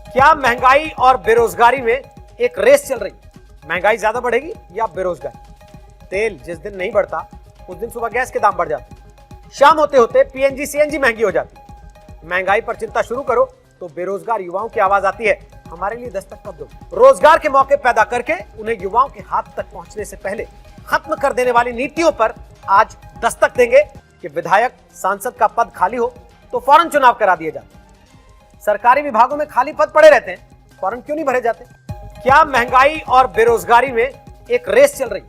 क्या महंगाई और बेरोजगारी में एक रेस चल रही? महंगाई ज्यादा बढ़ेगी या बेरोजगारी? तेल जिस दिन नहीं बढ़ता उस दिन सुबह गैस के दाम बढ़ जाते हैं, शाम होते होते पीएनजी सीएनजी महंगी हो जाती है। महंगाई पर चिंता शुरू करो तो बेरोजगार युवाओं की आवाज आती है, हमारे लिए दस्तक कब दो। रोजगार के मौके पैदा करके उन्हें युवाओं के हाथ तक पहुंचने से पहले खत्म कर देने वाली नीतियों पर आज दस्तक देंगे कि विधायक सांसद का पद खाली हो तो फौरन चुनाव करा दिए जाते। सरकारी विभागों में खाली पद पड़े रहते हैं, फौरन क्यों नहीं भरे जाते? क्या महंगाई और बेरोजगारी में एक रेस चल रही?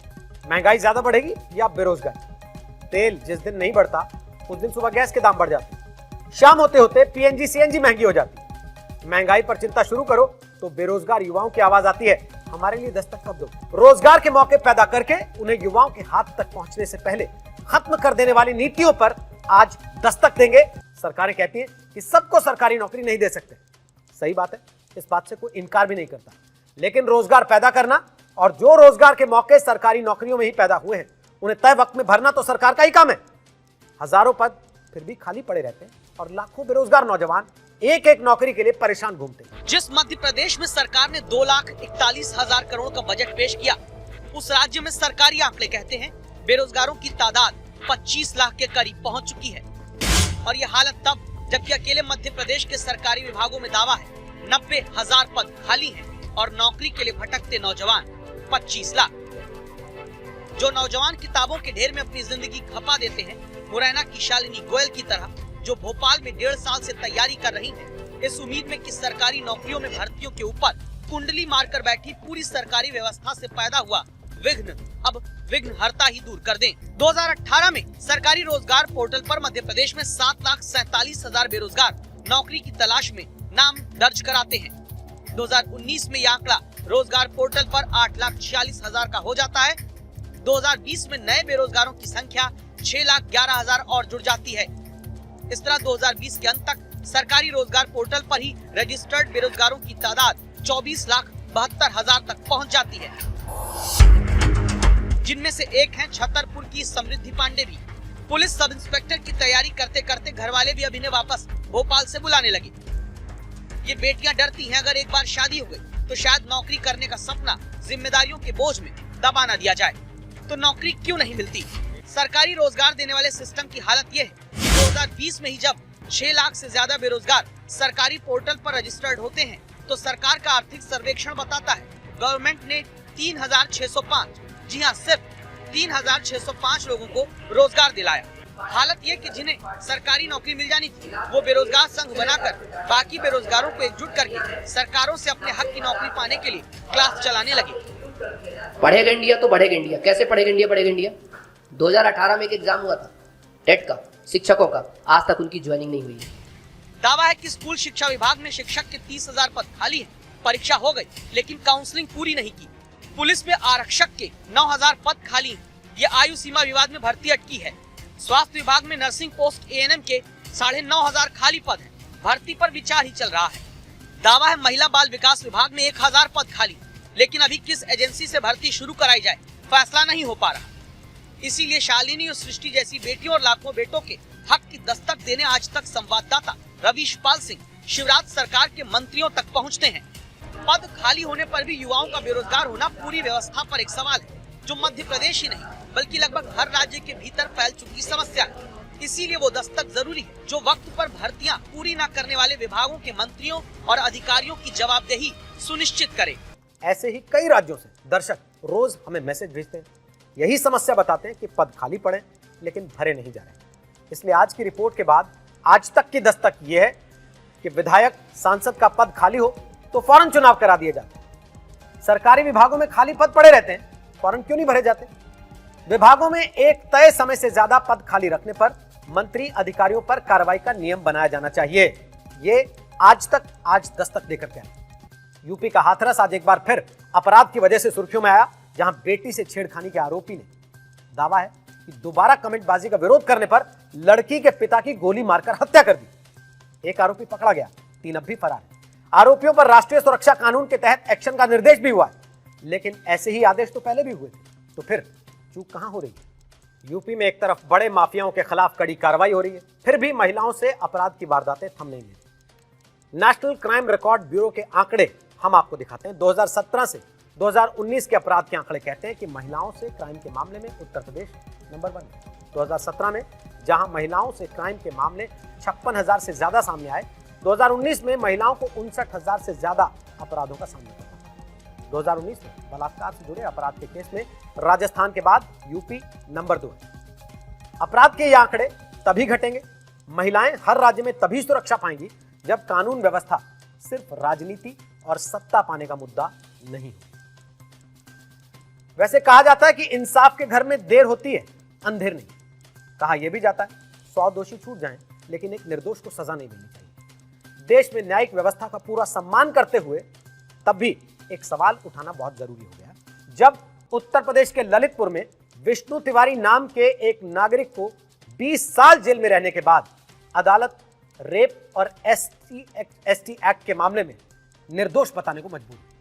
महंगाई ज्यादा बढ़ेगी या बेरोजगारी? तेल जिस दिन नहीं बढ़ता उस दिन सुबह गैस के दाम बढ़ जाते हैं, शाम होते होते पीएनजी सीएनजी महंगी हो जाती है। महंगाई पर चिंता शुरू करो तो बेरोजगार युवाओं की आवाज आती है, हमारे लिए दस्तक कब दो। रोजगार के मौके पैदा करके उन्हें युवाओं के हाथ तक पहुंचने से पहले खत्म कर देने वाली नीतियों पर आज दस्तक देंगे। सरकारें कहती हैं कि सबको सरकारी नौकरी नहीं दे सकते, सही बात है, इस बात से कोई इनकार भी नहीं करता, लेकिन रोजगार पैदा करना और जो रोजगार के मौके सरकारी नौकरियों में ही पैदा हुए हैं उन्हें तय वक्त में भरना तो सरकार का ही काम है। हजारों पद फिर भी खाली पड़े रहते हैं और लाखों बेरोजगार नौजवान एक एक नौकरी के लिए परेशान घूमते हैं। जिस मध्य प्रदेश में सरकार ने 2,41,000 करोड़ का बजट पेश किया, उस राज्य में सरकारी आंकड़े कहते हैं बेरोजगारों की तादाद 25 लाख के करीब पहुंच चुकी है। और ये हालत तब जबकि अकेले मध्य प्रदेश के सरकारी विभागों में दावा है 90,000 पद खाली हैं और नौकरी के लिए भटकते नौजवान 25 लाख। जो नौजवान किताबों के ढेर में अपनी जिंदगी खपा देते हैं, मुरैना की शालिनी गोयल की तरह, जो भोपाल में 1.5 साल से तैयारी कर रही हैं, इस उम्मीद में कि सरकारी नौकरियों में भर्तियों के ऊपर कुंडली मारकर बैठी पूरी सरकारी व्यवस्था से पैदा हुआ विघ्न अब विघ्न हरता ही दूर कर दें। 2018 में सरकारी रोजगार पोर्टल पर मध्य प्रदेश में 7,47,000 बेरोजगार नौकरी की तलाश में नाम दर्ज कराते हैं। 2019 में यह आंकड़ा रोजगार पोर्टल पर 8,46,000 का हो जाता है। 2020 में नए बेरोजगारों की संख्या 6,11,000 और जुड़ जाती है। इस तरह 2020 के अंत तक सरकारी रोजगार पोर्टल पर ही रजिस्टर्ड बेरोजगारों की तादाद 24,72,000 तक पहुंच जाती है, जिनमें से एक हैं छतरपुर की समृद्धि पांडे भी। पुलिस सब इंस्पेक्टर की तैयारी करते करते घर वाले भी अब इन्हें वापस भोपाल से बुलाने लगे। ये बेटियां डरती हैं अगर एक बार शादी हो गई तो शायद नौकरी करने का सपना जिम्मेदारियों के बोझ में दबा न दिया जाए, तो नौकरी क्यों नहीं मिलती। सरकारी रोजगार देने वाले सिस्टम की हालत ये है कि 2020 में ही जब 6 लाख से ज्यादा बेरोजगार सरकारी पोर्टल पर रजिस्टर्ड होते हैं, तो सरकार का आर्थिक सर्वेक्षण बताता है गवर्नमेंट ने 3,605, जी हाँ सिर्फ 3,605 लोगों को रोजगार दिलाया। हालत ये कि जिन्हें सरकारी नौकरी मिल जानी थी, वो बेरोजगार संघ बनाकर बाकी बेरोजगारों को एकजुट करके सरकारों से अपने हक की नौकरी पाने के लिए क्लास चलाने लगे। पढ़ेगा इंडिया तो बढ़ेगा इंडिया। कैसे पढ़ेगा इंडिया? बढ़ेगा इंडिया 2018 में एक एग्जाम हुआ था टेट का, शिक्षकों का, आज तक उनकी ज्वाइनिंग नहीं हुई है। दावा है कि स्कूल शिक्षा विभाग में शिक्षक के 30,000 पद खाली हैं। परीक्षा हो गई लेकिन काउंसलिंग पूरी नहीं की। पुलिस में आरक्षक के 9,000 पद खाली हैं। ये आयु सीमा विवाद में भर्ती अटकी है। स्वास्थ्य विभाग में नर्सिंग पोस्ट एएनएम के 9,500 खाली पद हैं। भर्ती पर विचार ही चल रहा है। दावा है महिला बाल विकास विभाग में 1,000 पद खाली, लेकिन अभी किस एजेंसी से भर्ती शुरू कराई जाए फैसला नहीं हो पा रहा। इसीलिए शालिनी और सृष्टि जैसी बेटियों और लाखों बेटों के हक की दस्तक देने आज तक संवाददाता रवीश पाल सिंह शिवराज सरकार के मंत्रियों तक पहुंचते हैं। पद खाली होने पर भी युवाओं का बेरोजगार होना पूरी व्यवस्था पर एक सवाल है, जो मध्य प्रदेश ही नहीं बल्कि लगभग हर राज्य के भीतर फैल चुकी समस्या है। इसीलिए वो दस्तक जरूरी है जो वक्त पर भर्तियां पूरी न करने वाले विभागों के मंत्रियों और अधिकारियों की जवाबदेही सुनिश्चित करे। ऐसे ही कई राज्यों से दर्शक रोज हमें मैसेज भेजते हैं, यही समस्या बताते हैं कि पद खाली पड़े लेकिन भरे नहीं जा रहे। इसलिए आज की रिपोर्ट के बाद आज तक की दस्तक ये है कि विधायक सांसद का पद खाली हो तो फौरन चुनाव करा दिए जाते। सरकारी विभागों में खाली पद पड़े रहते हैं, फौरन क्यों नहीं भरे जाते? विभागों में एक तय समय से ज्यादा पद खाली रखने पर मंत्री अधिकारियों पर कार्रवाई का नियम बनाया जाना चाहिए। ये आज दस्तक देकर के यूपी का हाथरस आज एक बार फिर अपराध की वजह से सुर्खियों में आया, जहां बेटी से छेड़खानी के आरोपी ने दावा है कि दोबारा कमेंटबाजी का विरोध करने पर लड़की के पिता की गोली मारकर हत्या कर दी। एक आरोपी पकड़ा गया, 3 अब भी फरार है। आरोपियों पर राष्ट्रीय सुरक्षा कानून के तहत एक्शन का निर्देश भी हुआ है, लेकिन ऐसे ही आदेश तो पहले भी हुए थे, तो फिर चूक कहां हो रही है? यूपी में एक तरफ बड़े माफियाओं के खिलाफ कड़ी कार्रवाई हो रही है, फिर भी महिलाओं से अपराध की वारदातें थम नहीं रही। नेशनल क्राइम रिकॉर्ड ब्यूरो के आंकड़े हम आपको दिखाते हैं। 2017 से 2019 के अपराध के आंकड़े कहते हैं कि महिलाओं से क्राइम के मामले में उत्तर प्रदेश नंबर 1 है। 2017 में जहां महिलाओं से क्राइम के मामले 56,000 से ज्यादा सामने आए, 2019 में महिलाओं को 59,000 से ज्यादा अपराधों का सामना करना पड़ा। 2019 में बलात्कार से जुड़े अपराध के केस में राजस्थान के बाद यूपी नंबर 2 है। अपराध के ये आंकड़े तभी घटेंगे, महिलाएं हर राज्य में तभी सुरक्षा पाएंगी जब कानून व्यवस्था सिर्फ राजनीति और सत्ता पाने का मुद्दा नहीं हो। वैसे कहा जाता है कि इंसाफ के घर में देर होती है, अंधेर नहीं। कहा यह भी जाता है 100 दोषी छूट जाएं, लेकिन एक निर्दोष को सजा नहीं मिलनी चाहिए। देश में न्यायिक व्यवस्था का पूरा सम्मान करते हुए तब भी एक सवाल उठाना बहुत जरूरी हो गया जब उत्तर प्रदेश के ललितपुर में विष्णु तिवारी नाम के एक नागरिक को 20 साल जेल में रहने के बाद अदालत रेप और एसटी एक्ट के मामले में निर्दोष बताने को मजबूर हुई।